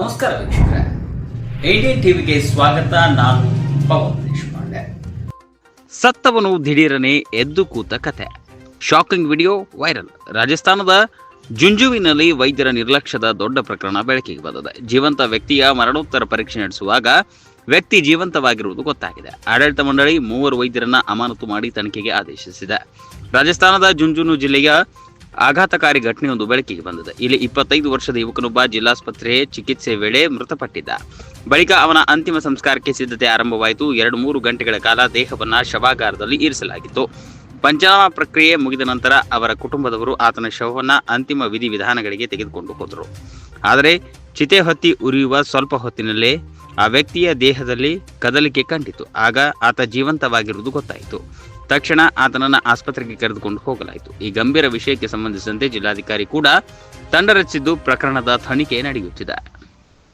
ನಮಸ್ಕಾರ ವೀಕ್ಷಕರೇ, 18 ಟಿವಿಗೆ ಸ್ವಾಗತ. ನಾನು ಪವನ್ ದೇಶಪಾಂಡೆ. ಸತ್ತವನು ದಿಢೀರನೆ ಎದ್ದು ಕೂತ ಕತೆ. Shocking video viral. ರಾಜಸ್ಥಾನದ ಜುಂಜುವಿನಲ್ಲಿ ವೈದ್ಯರ ನಿರ್ಲಕ್ಷ್ಯದ ದೊಡ್ಡ ಪ್ರಕರಣ ಬೆಳಕಿಗೆ ಬಂದಿದೆ. ಜೀವಂತ ವ್ಯಕ್ತಿಯ ಮರಣೋತ್ತರ ಪರೀಕ್ಷೆ ನಡೆಸುವಾಗ ವ್ಯಕ್ತಿ ಜೀವಂತವಾಗಿರುವುದು ಗೊತ್ತಾಗಿದೆ. ಆಡಳಿತ ಮಂಡಳಿ 3 ವೈದ್ಯರನ್ನ ಅಮಾನತು ಮಾಡಿ ತನಿಖೆಗೆ ಆದೇಶಿಸಿದೆ. ರಾಜಸ್ಥಾನದ ಜುಂಜುನು ಜಿಲ್ಲೆಯ ಆಘಾತಕಾರಿ ಘಟನೆಯೊಂದು ಬೆಳಕಿಗೆ ಬಂದಿದೆ. ಇಲ್ಲಿ 25 ವರ್ಷದ ಯುವಕನೊಬ್ಬ ಜಿಲ್ಲಾಸ್ಪತ್ರೆ ಚಿಕಿತ್ಸೆ ವೇಳೆ ಮೃತಪಟ್ಟಿದ್ದ. ಬಳಿಕ ಅವನ ಅಂತಿಮ ಸಂಸ್ಕಾರಕ್ಕೆ ಸಿದ್ಧತೆ ಆರಂಭವಾಯಿತು. 2-3 ಗಂಟೆಗಳ ಕಾಲ ದೇಹವನ್ನು ಶವಾಗಾರದಲ್ಲಿ ಇರಿಸಲಾಗಿತ್ತು. ಪಂಚನಾಮ ಪ್ರಕ್ರಿಯೆ ಮುಗಿದ ನಂತರ ಅವರ ಕುಟುಂಬದವರು ಆತನ ಶವವನ್ನು ಅಂತಿಮ ವಿಧಿವಿಧಾನಗಳಿಗೆ ತೆಗೆದುಕೊಂಡು ಹೋದರು. ಆದರೆ ಚಿತೆ ಹೊತ್ತಿ ಉರಿಯುವ ಸ್ವಲ್ಪ ಹೊತ್ತಿನಲ್ಲೇ ಆ ವ್ಯಕ್ತಿಯ ದೇಹದಲ್ಲಿ ಕದಲಿಕೆ ಕಂಡಿತು. ಆಗ ಆತ ಜೀವಂತವಾಗಿರುವುದು ಗೊತ್ತಾಯಿತು. ತಕ್ಷಣ ಆತನನ್ನು ಆಸ್ಪತ್ರೆಗೆ ಕರೆದುಕೊಂಡು ಹೋಗಲಾಯಿತು. ಈ ಗಂಭೀರ ವಿಷಯಕ್ಕೆ ಸಂಬಂಧಿಸಿದಂತೆ ಜಿಲ್ಲಾಧಿಕಾರಿ ಕೂಡ ತಂಡ ರಚಿಸಿದ್ದು ಪ್ರಕರಣದ ತನಿಖೆ ನಡೆಯುತ್ತಿದೆ.